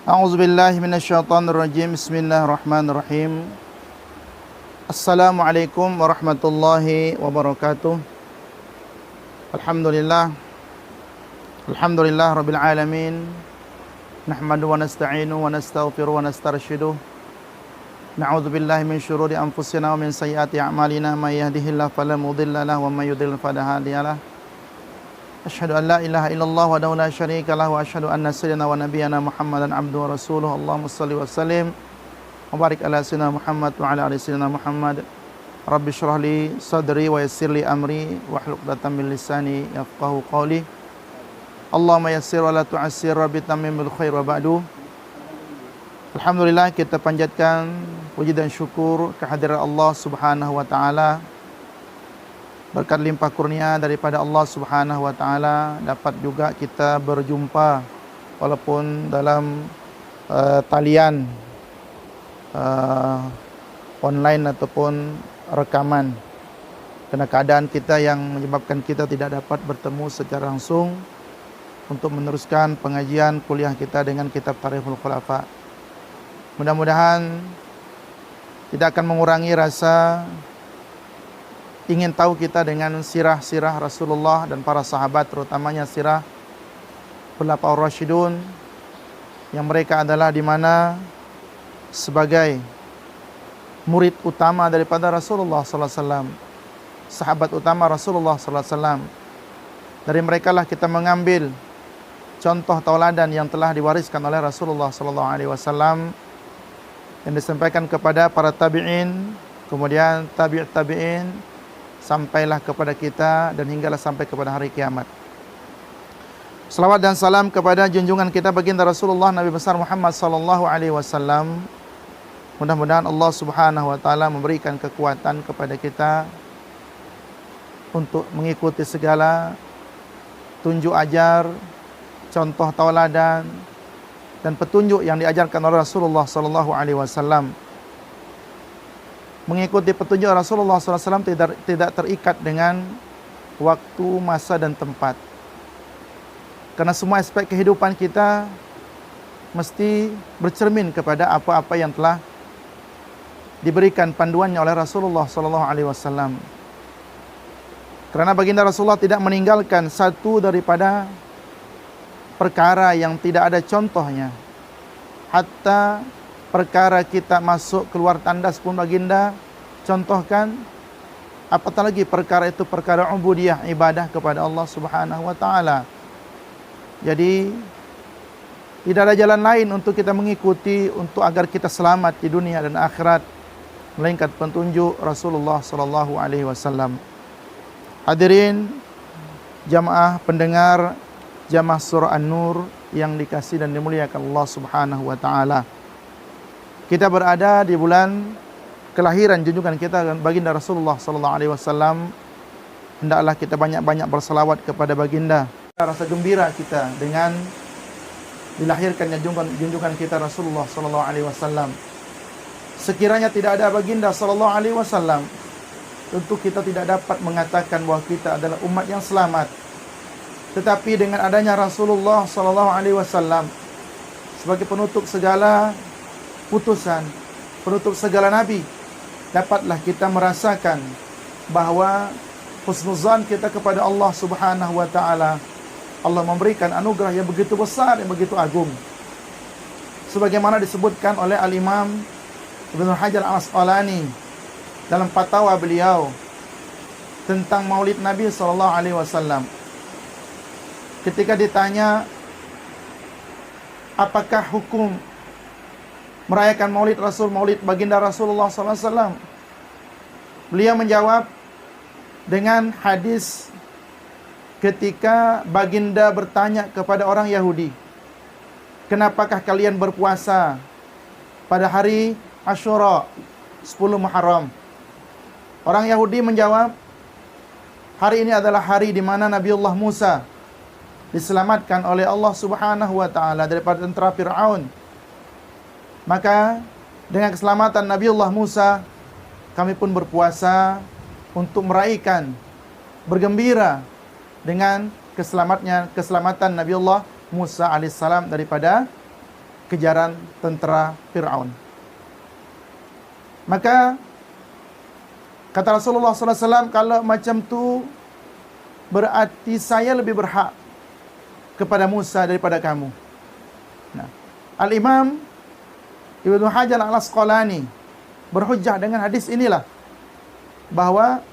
A'udzubillahi minasyaitonirrajim. Bismillahirrahmanirrahim. Assalamualaikum warahmatullahi wabarakatuh. Alhamdulillah. Alhamdulillah rabbil alamin. Nahmadu wa nasta'inu wa nastaghfiru wa nastarshidu. Na'udzubillahi min syururi anfusina wa min sayyiati a'malina. May yahdihillahu fala mudilla lahu wa may yudlil fala hadiya lahu. Asyhadu an la ilaha illallah wahdahu la syarika lahu wa asyhadu anna sayyidina wa nabiyyana Muhammadan abduhu wa rasuluhu. Allahumma shalli wa sallim wa barik ala sayyidina Muhammad wa ala ali sayyidina Muhammad. Rabbi shrah li sadri wa yassir li amri wahlul 'uqdatam min lisani yafqahu qawli. Allahumma yassir wa la tu'assir, rabbi tammim bil khair wa ba'du. Alhamdulillah, kita panjatkan puji dan syukur kehadirat Allah Subhanahu wa taala. Berkat limpah kurnia daripada Allah Subhanahu wa taala dapat juga kita berjumpa walaupun dalam talian online ataupun rekaman, karena keadaan kita yang menyebabkan kita tidak dapat bertemu secara langsung untuk meneruskan pengajian kuliah kita dengan kitab Tarikhul Khulafa. Mudah-mudahan tidak akan mengurangi rasa ingin tahu kita dengan sirah-sirah Rasulullah dan para sahabat, terutamanya sirah Khulafaur Rasyidun, yang mereka adalah di mana sebagai murid utama daripada Rasulullah sallallahu alaihi wasallam, sahabat utama Rasulullah sallallahu alaihi wasallam. Dari mereka lah kita mengambil contoh tauladan yang telah diwariskan oleh Rasulullah sallallahu alaihi wasallam, yang disampaikan kepada para tabi'in, kemudian tabi'in, sampailah kepada kita dan hinggalah sampai kepada hari kiamat. Salawat dan salam kepada junjungan kita baginda Rasulullah Nabi besar Muhammad sallallahu alaihi wasallam. Mudah-mudahan Allah Subhanahu wa taala memberikan kekuatan kepada kita untuk mengikuti segala tunjuk ajar, contoh tauladan dan petunjuk yang diajarkan oleh Rasulullah sallallahu alaihi wasallam. Mengikuti petunjuk Rasulullah SAW tidak terikat dengan waktu, masa, dan tempat. Karena semua aspek kehidupan kita mesti bercermin kepada apa-apa yang telah diberikan panduannya oleh Rasulullah SAW. Karena baginda Rasulullah tidak meninggalkan satu daripada perkara yang tidak ada contohnya. Hatta perkara kita masuk keluar tandas pun baginda contohkan, apatah lagi perkara itu perkara ubudiyah, ibadah kepada Allah Subhanahu wa taala. Jadi tidak ada jalan lain untuk kita mengikuti untuk agar kita selamat di dunia dan akhirat melainkan petunjuk Rasulullah sallallahu alaihi wasallam. Hadirin jamaah pendengar jamaah surah An-Nur yang dikasihi dan dimuliakan Allah Subhanahu wa taala. Kita berada di bulan kelahiran junjungan kita baginda Rasulullah sallallahu alaihi wasallam. Hendaklah kita banyak-banyak berselawat kepada baginda. Rasa gembira kita dengan dilahirkannya junjungan kita Rasulullah sallallahu alaihi wasallam. Sekiranya tidak ada baginda sallallahu alaihi wasallam, tentu kita tidak dapat mengatakan bahwa kita adalah umat yang selamat. Tetapi dengan adanya Rasulullah sallallahu alaihi wasallam sebagai penutup segala putusan, penutup segala nabi, dapatlah kita merasakan bahawa husnuzan kita kepada Allah Subhanahu wa taala. Allah memberikan anugerah yang begitu besar, yang begitu agung. Sebagaimana disebutkan oleh Al-Imam Ibnu Hajar Al-Asqalani dalam fatwa beliau tentang Maulid Nabi sallallahu alaihi wasallam. Ketika ditanya apakah hukum merayakan Maulid Rasul, Maulid baginda Rasulullah SAW, beliau menjawab dengan hadis ketika baginda bertanya kepada orang Yahudi, kenapakah kalian berpuasa pada hari Asyura 10 Muharram? Orang Yahudi menjawab, hari ini adalah hari di mana Nabiullah Musa diselamatkan oleh Allah Subhanahu wa taala daripada tentera Firaun. Maka dengan keselamatan Nabiullah Musa, kami pun berpuasa untuk meraihkan, bergembira dengan keselamatan Nabiullah Musa alaihissalam daripada kejaran tentera Fir'aun. Maka kata Rasulullah SAW, kalau macam tu berarti saya lebih berhak kepada Musa daripada kamu. Nah, Al-Imam Ibnu Hajar Al-Asqalani berhujjah dengan hadis inilah, bahawa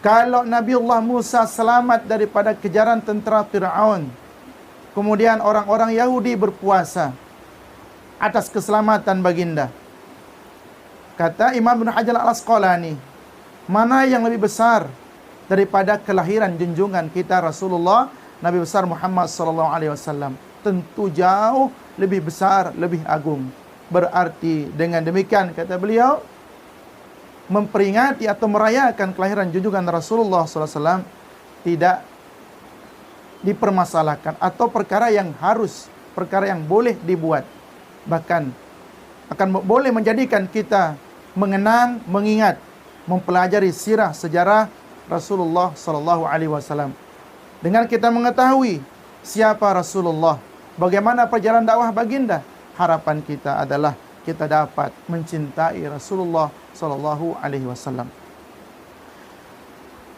kalau Nabiullah Musa selamat daripada kejaran tentera Fir'aun, kemudian orang-orang Yahudi berpuasa atas keselamatan baginda, kata Imam Ibnu Hajar Al-Asqalani, mana yang lebih besar daripada kelahiran junjungan kita Rasulullah Nabi besar Muhammad sallallahu alaihi wasallam? Tentu jauh lebih besar, lebih agung. Berarti dengan demikian, kata beliau, memperingati atau merayakan kelahiran junjungan Rasulullah sallallahu alaihi wasallam tidak dipermasalahkan, atau perkara yang harus, perkara yang boleh dibuat. Bahkan akan boleh menjadikan kita mengenang, mengingat, mempelajari sirah sejarah Rasulullah sallallahu alaihi wasallam. Dengan kita mengetahui siapa Rasulullah, bagaimana perjalanan dakwah baginda, harapan kita adalah kita dapat mencintai Rasulullah sallallahu alaihi wasallam.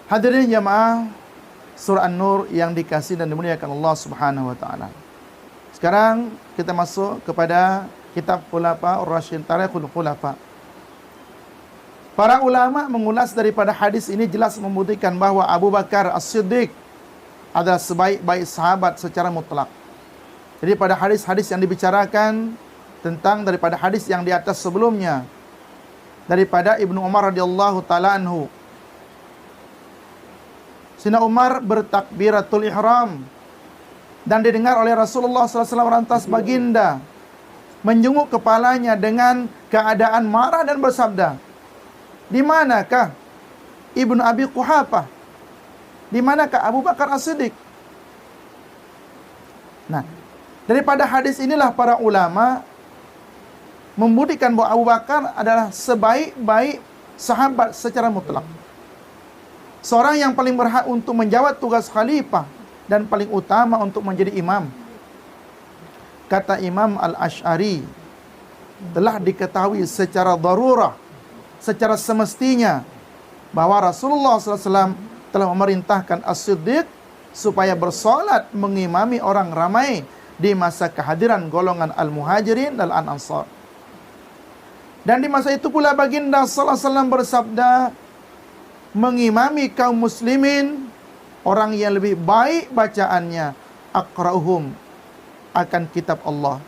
Hadirin jamaah surah An-Nur yang dikasihi dan dimuliakan Allah Subhanahu wa taala. Sekarang kita masuk kepada kitab Khulafa Ar-Rasyidin, Tarikhul Khulafa. Para ulama mengulas daripada hadis ini jelas membuktikan bahawa Abu Bakar As-Siddiq adalah sebaik-baik sahabat secara mutlak. Jadi pada hadis-hadis yang dibicarakan tentang daripada hadis yang di atas sebelumnya, daripada Ibnu Umar radhiyallahu taala anhu, Sayyidina Umar bertakbiratul ihram dan didengar oleh Rasulullah SAW lantas baginda menjenguk kepalanya dengan keadaan marah dan bersabda, "Di manakah Ibnu Abi Quhafah? Di manakah Abu Bakar As-Siddiq?" Nah, daripada hadis inilah para ulama membuktikan bahawa Abu Bakar adalah sebaik-baik sahabat secara mutlak. Seorang yang paling berhak untuk menjawab tugas khalifah dan paling utama untuk menjadi imam. Kata Imam Al-Asy'ari, telah diketahui secara darurah, secara semestinya, bahwa Rasulullah SAW telah memerintahkan As-Siddiq supaya bersolat mengimami orang ramai di masa kehadiran golongan Al-Muhajirin dan Al-Ansar. Dan di masa itu pula baginda sallallahu alaihi wasallam bersabda, mengimami kaum muslimin orang yang lebih baik bacaannya aqra'uhum akan kitab Allah.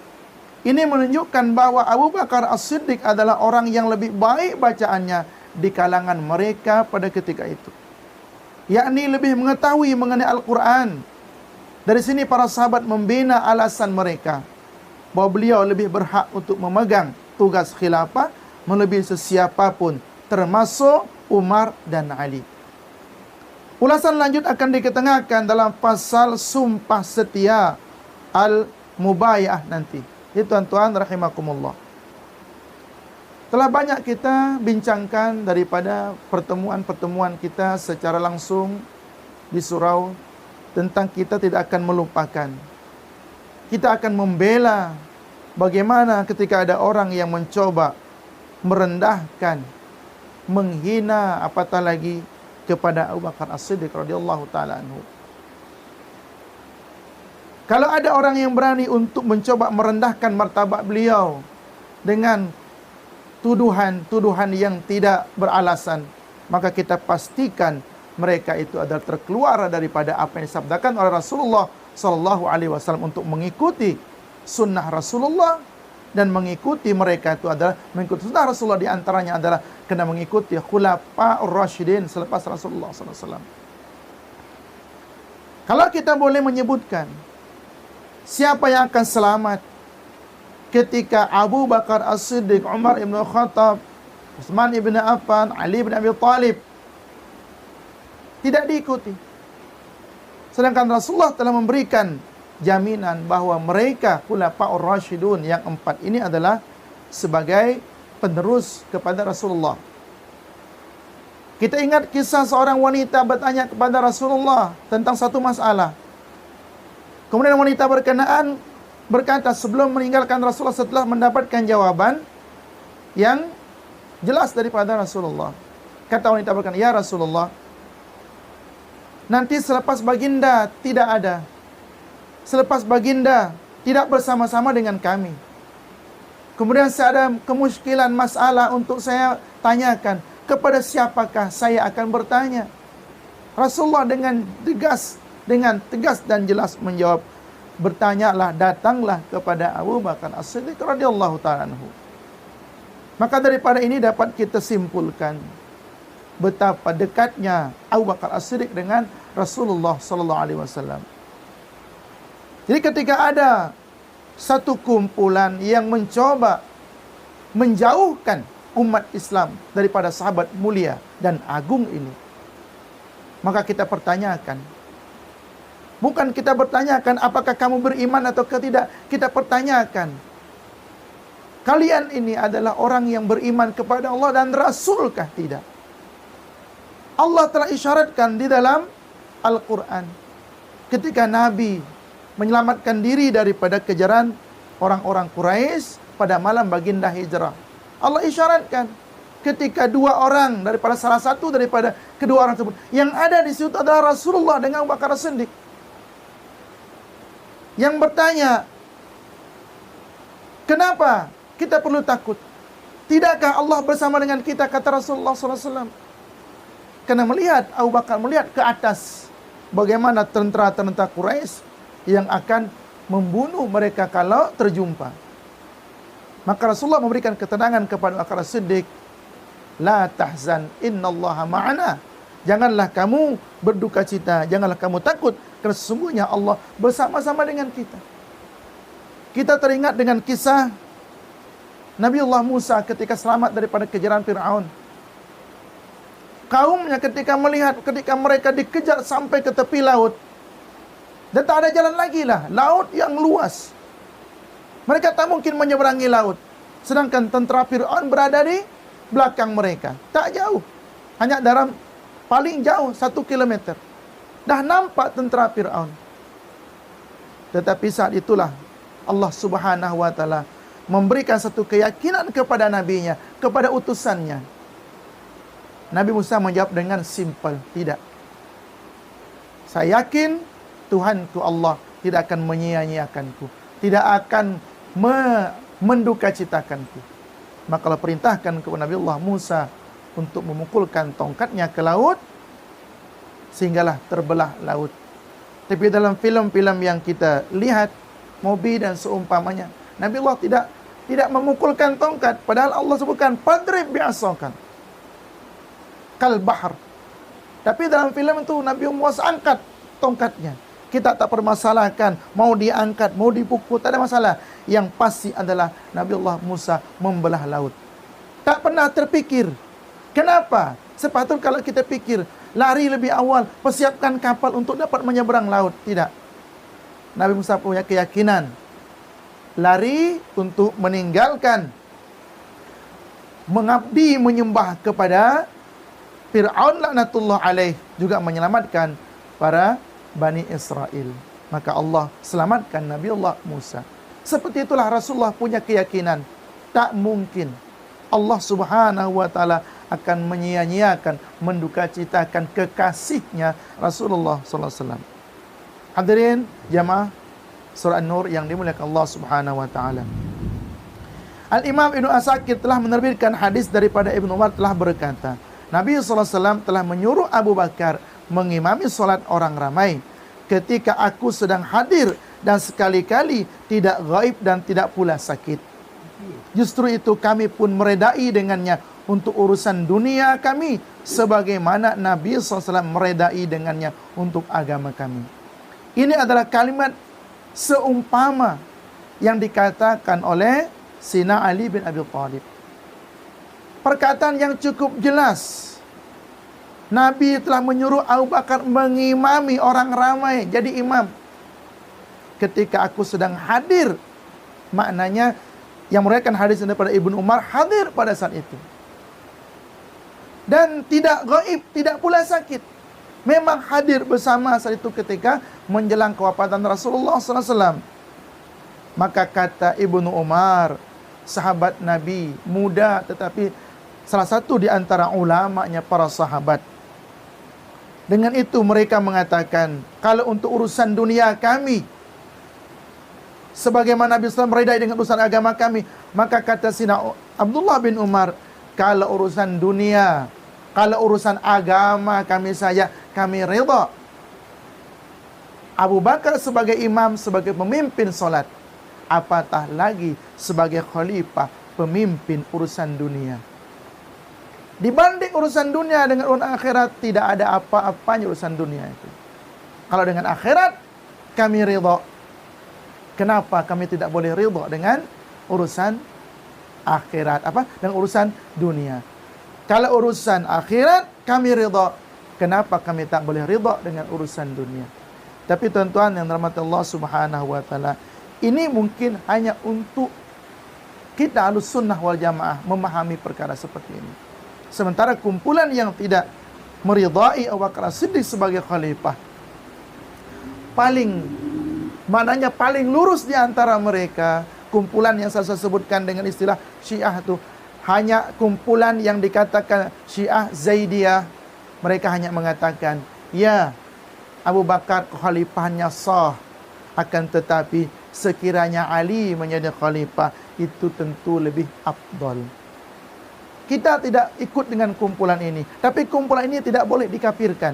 Ini menunjukkan bahwa Abu Bakar As-Siddiq adalah orang yang lebih baik bacaannya di kalangan mereka pada ketika itu, yakni lebih mengetahui mengenai Al-Quran. Dari sini para sahabat membina alasan mereka bahwa beliau lebih berhak untuk memegang tugas khilafah melebihi sesiapapun, termasuk Umar dan Ali. Ulasan lanjut akan diketengahkan dalam pasal sumpah setia Al-Mubayah nanti. Itu tuan-tuan rahimakumullah. Telah banyak kita bincangkan daripada pertemuan-pertemuan kita secara langsung di surau tentang kita tidak akan melupakan. Kita akan membela bagaimana ketika ada orang yang mencoba merendahkan, menghina, apatah lagi kepada Abu Bakar As-Siddiq radhiyallahu taala anhu. Kalau ada orang yang berani untuk mencoba merendahkan martabat beliau dengan tuduhan-tuduhan yang tidak beralasan, maka kita pastikan mereka itu adalah terkeluar daripada apa yang disabdakan oleh Rasulullah sallallahu alaihi wasallam untuk mengikuti sunnah Rasulullah. Dan mengikuti mereka itu adalah mengikuti sunnah Rasulullah, di antaranya adalah kena mengikuti Khulafa Ar-Rasyidin selepas Rasulullah sallallahu alaihi wasallam. Kalau kita boleh menyebutkan siapa yang akan selamat ketika Abu Bakar As-Siddiq, Umar ibn Khattab, Utsman ibn Affan, Ali ibn Abi Thalib tidak diikuti, sedangkan Rasulullah telah memberikan jaminan bahawa mereka Khulafaur Rasyidun yang 4 ini adalah sebagai penerus kepada Rasulullah. Kita ingat kisah seorang wanita bertanya kepada Rasulullah tentang satu masalah. Kemudian wanita berkenaan berkata sebelum meninggalkan Rasulullah setelah mendapatkan jawaban yang jelas daripada Rasulullah. Kata wanita berkata, "Ya Rasulullah, nanti selepas baginda tidak ada, selepas baginda tidak bersama-sama dengan kami. Kemudian saya ada kemusykilan masalah untuk saya tanyakan, kepada siapakah saya akan bertanya?" Rasulullah dengan tegas dan jelas menjawab, "Bertanyalah, datanglah kepada Abu Bakar As-Siddiq radhiyallahu ta'ala anhu." Maka daripada ini dapat kita simpulkan betapa dekatnya Abu Bakar As-Siddiq dengan Rasulullah sallallahu alaihi wasallam. Jadi ketika ada satu kumpulan yang mencoba menjauhkan umat Islam daripada sahabat mulia dan agung ini, maka kita pertanyakan. Bukan kita bertanyakan apakah kamu beriman atau tidak. Kita pertanyakan, kalian ini adalah orang yang beriman kepada Allah dan Rasulkah tidak? Allah telah isyaratkan di dalam Al-Quran ketika Nabi menyelamatkan diri daripada kejaran orang-orang Quraisy pada malam baginda hijrah. Allah isyaratkan ketika dua orang daripada salah satu daripada kedua orang tersebut, yang ada di situ adalah Rasulullah dengan Abu Bakar As-Siddiq, yang bertanya, "Kenapa kita perlu takut? Tidakkah Allah bersama dengan kita?" Kata Rasulullah SAW. Karena Abu Bakar melihat ke atas bagaimana tentara-tentara Quraisy yang akan membunuh mereka kalau terjumpa. Maka Rasulullah memberikan ketenangan kepada Abu Bakar As-Siddiq, "La tahzan, innallaha ma'ana." Janganlah kamu berduka cita, janganlah kamu takut, karena sesungguhnya Allah bersama-sama dengan kita. Kita teringat dengan kisah Nabiullah Musa ketika selamat daripada kejaran Fir'aun. Kaumnya ketika mereka dikejar sampai ke tepi laut, dan tak ada jalan lagi lah, laut yang luas. Mereka tak mungkin menyeberangi laut. Sedangkan tentera Fir'aun berada di belakang mereka. Tak jauh. Hanya dalam paling jauh 1 kilometer. Dah nampak tentera Fir'aun. Tetapi saat itulah Allah Subhanahu wa ta'ala memberikan satu keyakinan kepada nabinya, kepada utusannya. Nabi Musa menjawab dengan simple, tidak. Saya yakin Tuhanku Allah tidak akan menyia-nyiakanku, tidak akan mendukacitakanku. Maka Allah perintahkan kepada Nabiullah Musa untuk memukulkan tongkatnya ke laut, sehinggalah terbelah laut. Tapi dalam film-film yang kita lihat, Mobi dan seumpamanya, Nabiullah tidak memukulkan tongkat, padahal Allah sebutkan fadrib bi'asaka kal bahr. Tapi dalam film itu Nabi Musa angkat tongkatnya. Kita tak permasalahkan mau diangkat, mau dipukul, tak ada masalah. Yang pasti adalah Nabiullah Musa membelah laut. Tak pernah terpikir. Kenapa? Sepatutnya kalau kita pikir, lari lebih awal, persiapkan kapal untuk dapat menyeberang laut. Tidak. Nabi Musa punya keyakinan. Lari untuk meninggalkan, mengabdi, menyembah kepada Fir'aun laknatullah alaih, juga menyelamatkan para Bani Israel. Maka Allah selamatkan Nabiullah Musa. Seperti itulah Rasulullah punya keyakinan. Tak mungkin Allah Subhanahu wa ta'ala akan menyia-nyiakan, mendukacitakan kekasihnya Rasulullah SAW. Hadirin jamaah surah An-Nur yang dimuliakan Allah Subhanahu wa ta'ala. Al-Imam Ibnu Asakir telah menerbitkan hadis daripada Ibnu Umar telah berkata, Nabi SAW telah menyuruh Abu Bakar mengimami solat orang ramai ketika aku sedang hadir dan sekali-kali tidak gaib dan tidak pula sakit. Justru itu kami pun meredai dengannya untuk urusan dunia kami, sebagaimana Nabi SAW meredai dengannya untuk agama kami. Ini adalah kalimat seumpama yang dikatakan oleh Sina Ali bin Abi Thalib. Perkataan yang cukup jelas. Nabi telah menyuruh Abu Bakar mengimami orang ramai, jadi imam. Ketika aku sedang hadir, maknanya yang meriwayatkan hadis daripada Ibnu Umar hadir pada saat itu. Dan tidak gaib, tidak pula sakit. Memang hadir bersama saat itu ketika menjelang kewafatan Rasulullah SAW. Maka kata Ibnu Umar, sahabat Nabi, muda tetapi salah satu di antara ulamanya para sahabat. Dengan itu mereka mengatakan, kalau untuk urusan dunia kami, sebagaimana Nabi SAW meridai dengan urusan agama kami. Maka kata Sina Abdullah bin Umar, kalau urusan dunia, kalau urusan agama kami ridha. Abu Bakar sebagai imam, sebagai pemimpin solat, apatah lagi sebagai khalifah, pemimpin urusan dunia. Dibanding urusan dunia dengan urusan akhirat, tidak ada apa-apanya urusan dunia itu. Kalau dengan akhirat, kami ridha. Kenapa kami tidak boleh ridha dengan urusan akhirat? Dengan urusan dunia. Kalau urusan akhirat, kami ridha. Kenapa kami tak boleh ridha dengan urusan dunia? Tapi tuan-tuan yang dirahmati Allah Subhanahu wa taala, ini mungkin hanya untuk kita Ahlus Sunnah wal Jamaah memahami perkara seperti ini. Sementara kumpulan yang tidak meridai Abu Bakar As-Siddiq sebagai khalifah, paling lurus di antara mereka, kumpulan yang saya sebutkan dengan istilah Syiah itu, hanya kumpulan yang dikatakan Syiah Zaidiyah. Mereka hanya mengatakan, ya, Abu Bakar kekhalifahannya sah, akan tetapi sekiranya Ali menjadi khalifah, itu tentu lebih afdal. Kita tidak ikut dengan kumpulan ini, tapi kumpulan ini tidak boleh dikafirkan,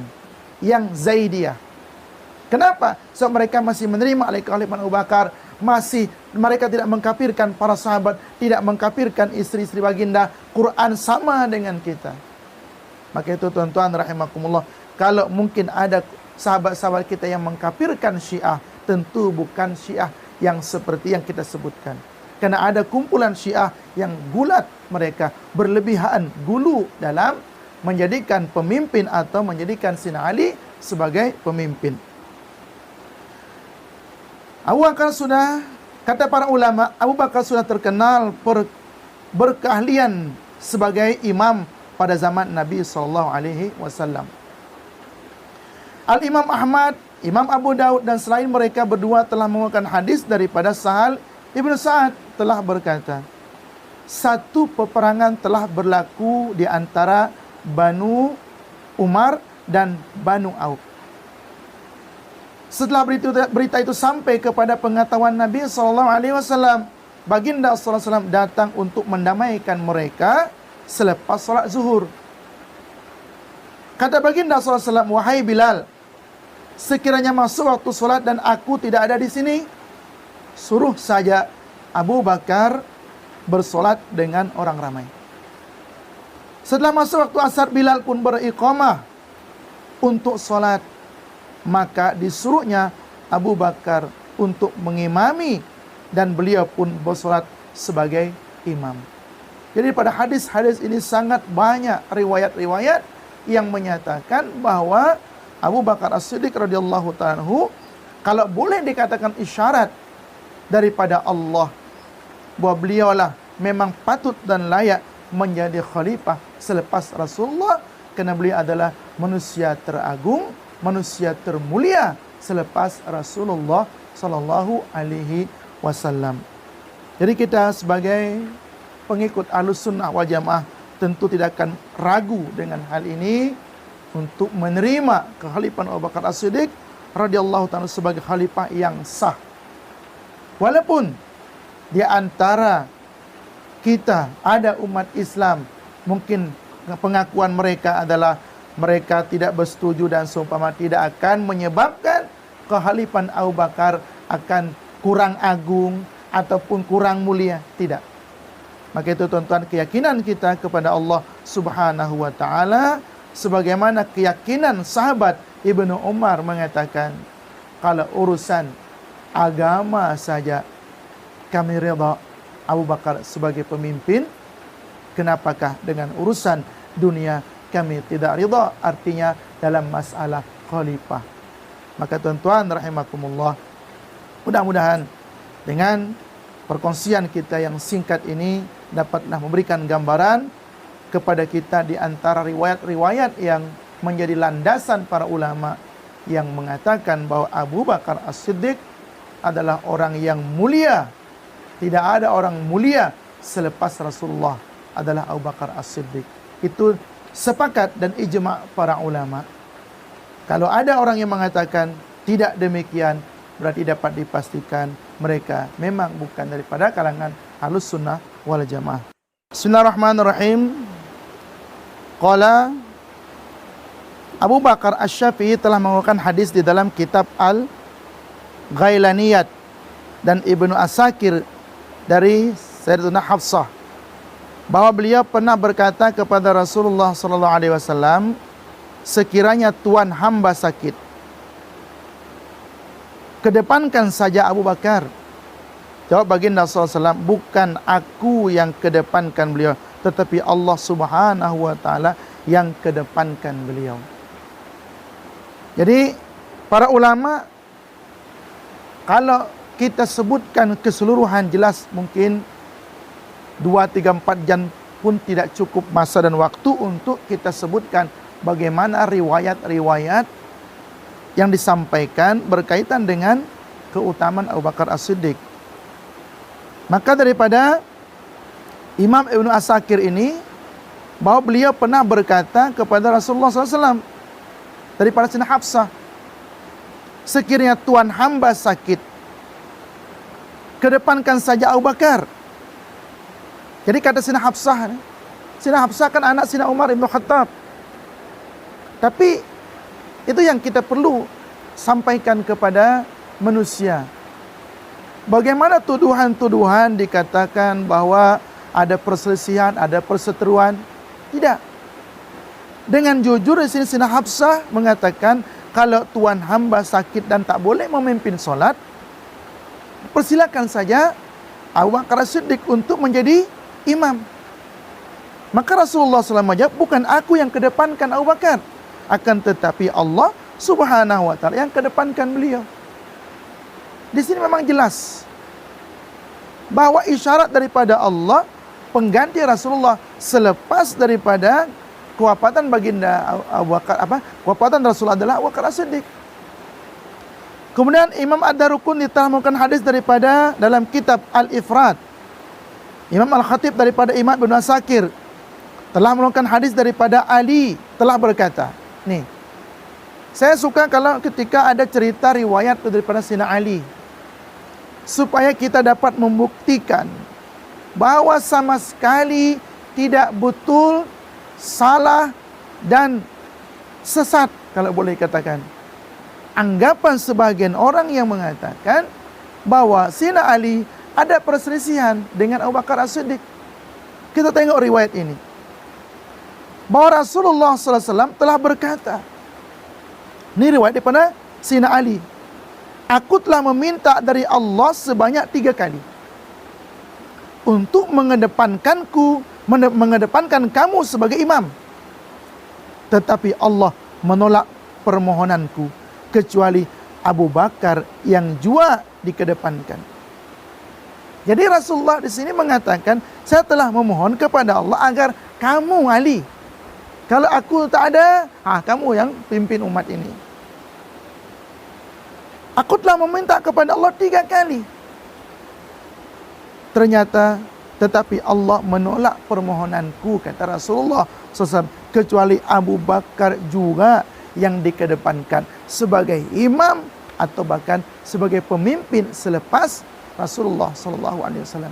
yang Zaidiyah. Kenapa? Sebab mereka masih menerima alih kekhalifahan Abu Bakar, mereka tidak mengkafirkan para sahabat, tidak mengkafirkan istri-istri baginda. Quran sama dengan kita. Maka itu tuan-tuan rahimakumullah, kalau mungkin ada sahabat-sahabat kita yang mengkafirkan Syiah, tentu bukan Syiah yang seperti yang kita sebutkan. Karena ada kumpulan Syiah yang gulat, mereka berlebihan, gulu dalam menjadikan pemimpin atau menjadikan Sayyidina Ali sebagai pemimpin. Abu Bakar sudah, kata para ulama, Abu Bakar sudah terkenal berkeahlian sebagai imam pada zaman Nabi SAW. Al-Imam Ahmad, Imam Abu Daud dan selain mereka berdua telah mengeluarkan hadis daripada Sahal Ibn Sa'ad telah berkata, satu peperangan telah berlaku di antara Banu Umar dan Banu Auf. Setelah berita itu sampai kepada pengetahuan Nabi SAW, baginda SAW datang untuk mendamaikan mereka selepas salat zuhur. Kata baginda SAW, wahai Bilal, sekiranya masuk waktu salat dan aku tidak ada di sini, suruh saja Abu Bakar bersolat dengan orang ramai. Setelah masuk waktu asar, Bilal pun beriqamah untuk solat. Maka disuruhnya Abu Bakar untuk mengimami dan beliau pun bersolat sebagai imam. Jadi pada hadis-hadis ini sangat banyak riwayat-riwayat yang menyatakan bahwa Abu Bakar As-Siddiq radhiyallahu ta'ala anhu, kalau boleh dikatakan isyarat daripada Allah bahwa beliaulah memang patut dan layak menjadi khalifah selepas Rasulullah, karena beliau adalah manusia teragung, manusia termulia selepas Rasulullah sallallahu alaihi wasallam. Jadi kita sebagai pengikut Ahlus Sunnah wal Jamaah tentu tidak akan ragu dengan hal ini untuk menerima kekhalifahan Abu Bakar As-Siddiq radhiyallahu ta'ala sebagai khalifah yang sah. Walaupun di antara kita ada umat Islam, mungkin pengakuan mereka adalah mereka tidak bersetuju dan seumpama tidak akan menyebabkan kekhalifahan Abu Bakar akan kurang agung ataupun kurang mulia, tidak. Maka itu tuan-tuan, keyakinan kita kepada Allah Subhanahu wa taala sebagaimana keyakinan sahabat Ibnu Umar mengatakan, kalau urusan agama saja kami reda Abu Bakar sebagai pemimpin, kenapakah dengan urusan dunia kami tidak ridha, artinya dalam masalah khalifah. Maka tuan-tuan rahimakumullah, mudah-mudahan dengan perkongsian kita yang singkat ini dapatlah memberikan gambaran kepada kita di antara riwayat-riwayat yang menjadi landasan para ulama yang mengatakan bahwa Abu Bakar As-Siddiq adalah orang yang mulia. Tidak ada orang mulia selepas Rasulullah adalah Abu Bakar As-Siddiq. Itu sepakat dan ijma' para ulama. Kalau ada orang yang mengatakan tidak demikian, berarti dapat dipastikan mereka memang bukan daripada kalangan Ahlus Sunnah wal Jamaah. Bismillahirrahmanirrahim. Qala Abu Bakar Asy-Syafi'i telah mengeluarkan hadis di dalam kitab Al-Ghailaniyat dan Ibnu Asakir dari Sayyidatuna Hafsah bahwa beliau pernah berkata kepada Rasulullah sallallahu alaihi wasallam, sekiranya tuan hamba sakit, kedepankan saja Abu Bakar. Jawab baginda sallallahu alaihi wasallam, bukan aku yang kedepankan beliau, tetapi Allah Subhanahu wa taala yang kedepankan beliau. Jadi para ulama, kalau kita sebutkan keseluruhan jelas mungkin 2, 3, 4 jam pun tidak cukup masa dan waktu untuk kita sebutkan bagaimana riwayat-riwayat yang disampaikan berkaitan dengan keutamaan Abu Bakar As-Siddiq. Maka daripada Imam Ibnu Asakir ini, bahwa beliau pernah berkata kepada Rasulullah SAW daripada Sayyidah Hafsah, sekiranya tuan hamba sakit, kedepankan saja Abu Bakar. Jadi kata Sayyidah Hafsah kan anak Sayyidina Umar bin Khattab. Tapi itu yang kita perlu sampaikan kepada manusia. Bagaimana tuduhan-tuduhan dikatakan bahwa ada perselisihan, ada perseteruan? Tidak. Dengan jujur di sini Sayyidah Hafsah mengatakan kalau tuan hamba sakit dan tak boleh memimpin solat, persilakan saja Abu Bakar As-Siddiq untuk menjadi imam. Maka Rasulullah SAW menjawab, bukan aku yang kedepankan Abu Bakar, akan tetapi Allah Subhanahu wa taala yang kedepankan beliau. Di sini memang jelas bahwa isyarat daripada Allah pengganti Rasulullah selepas daripada kewafatan baginda Abu Bakar, kewafatan Rasulullah adalah Abu Bakar As-Siddiq. Kemudian Imam Ad-Daruqutni telah mengeluarkan hadis daripada dalam kitab Al-Ifrad. Imam Al-Khatib daripada Imam Ibnu Asakir telah mengeluarkan hadis daripada Ali, telah berkata, nih, saya suka kalau ketika ada cerita riwayat daripada Sayyidina Ali, supaya kita dapat membuktikan bahwa sama sekali tidak betul, salah dan sesat, kalau boleh katakan. Anggapan sebagian orang yang mengatakan bahwa Sayyidina Ali ada perselisihan dengan Abu Bakar As-Siddiq. Kita tengok riwayat ini, bahwa Rasulullah SAW telah berkata, ini riwayat daripada Sayyidina Ali, aku telah meminta dari Allah sebanyak 3 kali untuk mengedepankan kamu sebagai imam, tetapi Allah menolak permohonanku, kecuali Abu Bakar yang jua dikedepankan. Jadi Rasulullah di sini mengatakan, saya telah memohon kepada Allah agar kamu Ali, kalau aku tak ada, kamu yang pimpin umat ini. Aku telah meminta kepada Allah 3 kali. Ternyata, tetapi Allah menolak permohonanku, kata Rasulullah SAW, kecuali Abu Bakar juga yang dikedepankan sebagai imam atau bahkan sebagai pemimpin selepas Rasulullah SAW.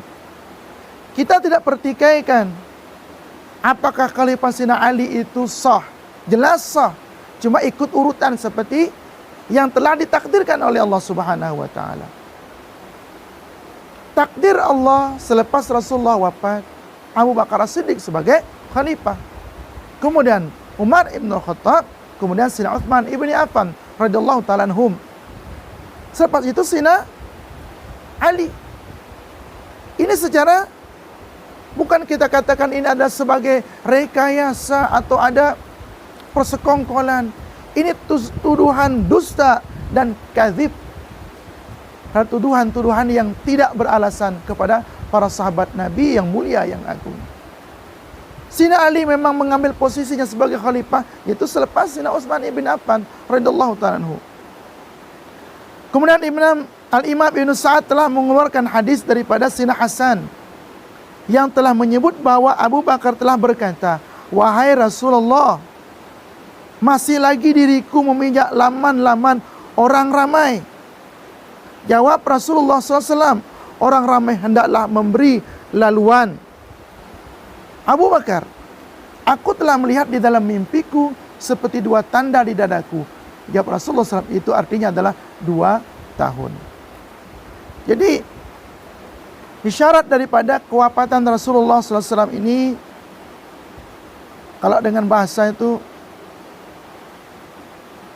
Kita tidak pertikaikan apakah khalifah Sayyidina Ali itu sah. Jelas sah, cuma ikut urutan seperti yang telah ditakdirkan oleh Allah Subhanahu wa taala. Takdir Allah selepas Rasulullah wafat, Abu Bakar As-Siddiq sebagai khalifah. Kemudian Umar ibn Khattab, kemudian Sayyidina Utsman ibn Affan radhiyallahu ta'ala anhum. Selepas itu Sayyidina Ali. Ini secara, bukan kita katakan ini adalah sebagai rekayasa atau ada persekongkolan. Ini tuduhan dusta dan kadzib. Tuduhan-tuduhan yang tidak beralasan kepada para sahabat Nabi yang mulia, yang agung. Sayyidina Ali memang mengambil posisinya sebagai khalifah, yaitu selepas Sayyidina Utsman ibn Affan radhiyallahu ta'ala anhu. Kemudian Al-Imam Ibn Sa'ad telah mengeluarkan hadis daripada Sina Hasan yang telah menyebut bahwa Abu Bakar telah berkata, "Wahai Rasulullah, masih lagi diriku memijak laman-laman orang ramai." Jawab Rasulullah SAW, "Orang ramai hendaklah memberi laluan." Abu Bakar, "Aku telah melihat di dalam mimpiku seperti 2 tanda di dadaku." Jawab Rasulullah SAW, itu artinya adalah 2 tahun. Jadi isyarat daripada kewafatan Rasulullah SAW ini, kalau dengan bahasa itu,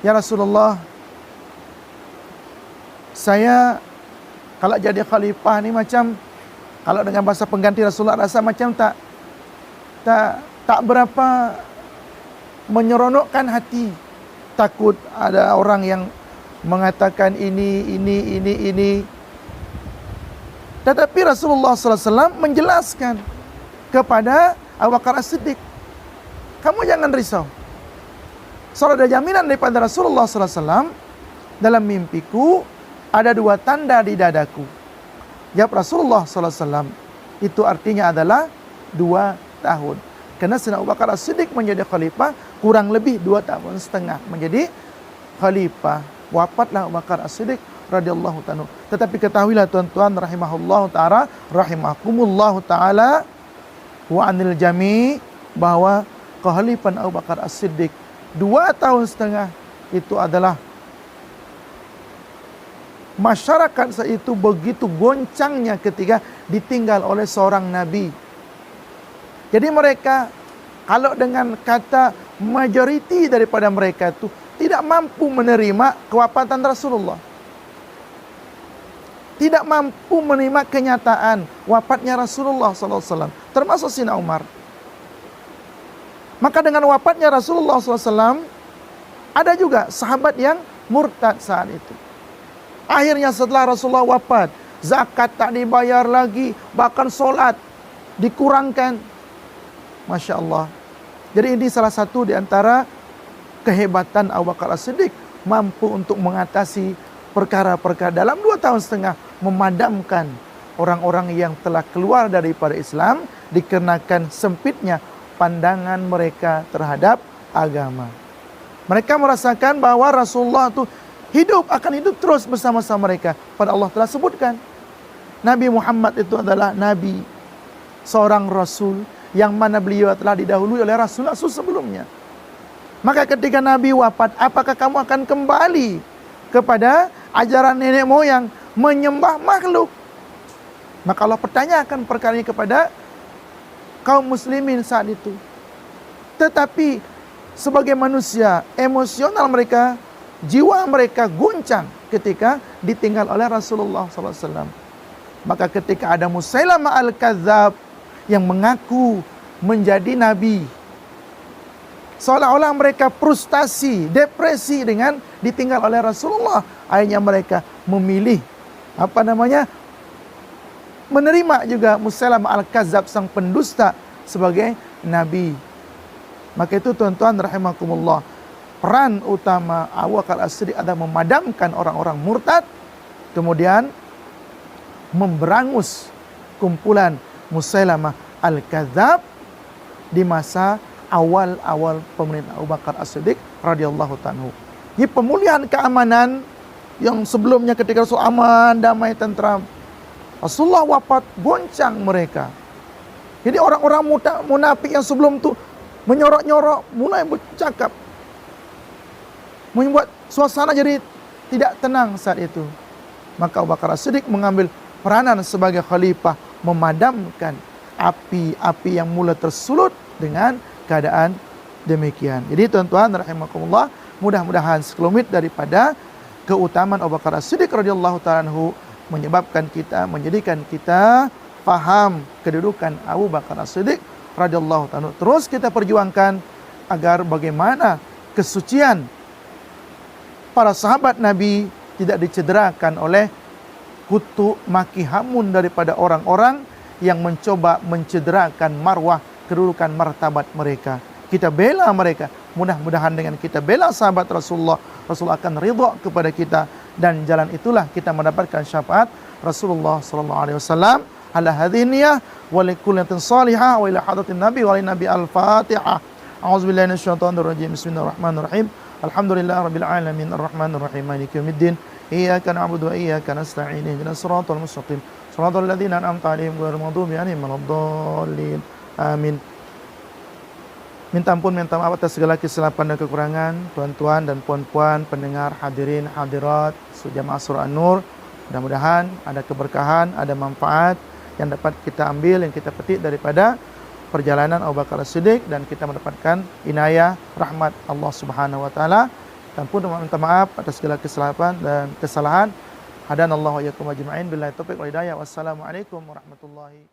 "Ya Rasulullah, saya kalau jadi khalifah ni macam," kalau dengan bahasa pengganti Rasulullah, rasa macam tak berapa menyeronokkan hati. Takut ada orang yang mengatakan ini. Tetapi Rasulullah SAW menjelaskan kepada Abu Bakar As-Siddiq, "Kamu jangan risau. Soalnya ada jaminan daripada Rasulullah SAW, dalam mimpiku ada 2 tanda di dadaku." Jawab Rasulullah SAW, itu artinya adalah 2 tahun. Karena Sayyidina Abu Bakar As-Siddiq menjadi khalifah kurang lebih 2,5 tahun menjadi khalifah. Wafatlah Abu Bakar As-Siddiq radhiyallahu ta'ala. Tetapi ketahuilah tuan-tuan rahimahullahu ta'ala, rahimakumullahu ta'ala wa anil jami', bahwa kehalifahan Abu Bakar As-Siddiq 2,5 tahun itu adalah masyarakat saat itu begitu goncangnya ketika ditinggal oleh seorang nabi. Jadi mereka, kalau dengan kata majoriti daripada mereka itu tidak mampu menerima kewafatan Rasulullah, tidak mampu menerima kenyataan wafatnya Rasulullah SAW, termasuk Sayyidina Umar. Maka dengan wafatnya Rasulullah SAW, ada juga sahabat yang murtad saat itu. Akhirnya setelah Rasulullah wafat, zakat tak dibayar lagi, bahkan solat dikurangkan. Masya Allah. Jadi ini salah satu di antara kehebatan Abu Bakar As-Siddiq, mampu untuk mengatasi perkara-perkara dalam 2,5 tahun, memadamkan orang-orang yang telah keluar daripada Islam dikarenakan sempitnya pandangan mereka terhadap agama. Mereka merasakan bahwa Rasulullah itu akan hidup terus bersama-sama mereka. Pada Allah telah sebutkan, Nabi Muhammad itu adalah Nabi, seorang Rasul, yang mana beliau telah didahului oleh Rasul-Rasul sebelumnya. Maka ketika Nabi wafat, apakah kamu akan kembali kepada ajaran nenek moyang, menyembah makhluk? Maka Allah pertanyakan perkara ini kepada kaum muslimin saat itu. Tetapi sebagai manusia, emosional mereka, jiwa mereka guncang ketika ditinggal oleh Rasulullah SAW. Maka ketika ada Musailamah Al-Kadzab yang mengaku menjadi nabi, seolah-olah mereka frustasi, depresi dengan ditinggal oleh Rasulullah. Akhirnya mereka memilih menerima juga Musailamah Al-Kadzab, sang pendusta, sebagai nabi. Maka itu tuan-tuan rahimakumullah, peran utama Abu Bakar As-Siddiq adalah memadamkan orang-orang murtad, kemudian memberangus kumpulan Musailamah Al-Kadzab di masa awal-awal pemerintahan Abu Bakar As-Siddiq radhiyallahu ta'ala. Ini pemulihan keamanan yang sebelumnya ketika Rasul aman, damai, tentram, Rasulullah wafat, goncang mereka. Jadi orang-orang munafik yang sebelum itu menyorok-nyorok mulai bercakap, membuat suasana jadi tidak tenang saat itu. Maka Abu Bakar As-Siddiq mengambil peranan sebagai khalifah, memadamkan api-api yang mula tersulut dengan keadaan demikian. Jadi tuan-tuan rahimakumullah, mudah-mudahan sekelumit daripada keutamaan Abu Bakar As-Siddiq radhiyallahu ta'ala anhu menjadikan kita faham kedudukan Abu Bakar As-Siddiq radhiyallahu ta'ala. Terus kita perjuangkan agar bagaimana kesucian para sahabat Nabi tidak dicederakan oleh kutuk maki hamun daripada orang-orang yang mencoba mencederakan marwah, kedudukan, martabat mereka. Kita bela mereka. Mudah-mudahan dengan kita bela sahabat Rasulullah, Rasul akan ridha kepada kita dan jalan itulah kita mendapatkan syafaat Rasulullah sallallahu alaihi wasallam. Ala hadhihi niyyah wa likulli niyatin salihah wa ila hadratin nabi wa lin nabi al-Fatihah. A'udzubillahi minasyaitonir rajim. Bismillahirrahmanirrahim. Alhamdulillahirabbil alamin arrahmanir rahim maliki yaumiddin. Iyyaka na'budu wa iyyaka nasta'in. Ihdinas siratal mustaqim. Shiratal ladzina an'amta 'alaihim ghairil maghdubi 'alaihim waladdallin. Amin. Minta ampun, minta maaf atas segala kesilapan dan kekurangan tuan-tuan dan puan-puan pendengar, hadirin hadirat Jamaah Surah An-Nur. Mudah-mudahan ada keberkahan, ada manfaat yang dapat kita ambil, yang kita petik daripada perjalanan Abu Bakar As-Siddiq, dan kita mendapatkan inayah rahmat Allah Subhanahu wa taala. Dan pun minta maaf atas segala kesilapan dan kesalahan. Hadanallahu wa iyyakum ajma'in. Billahi taufiq wal hidayah. Wassalamualaikum warahmatullahi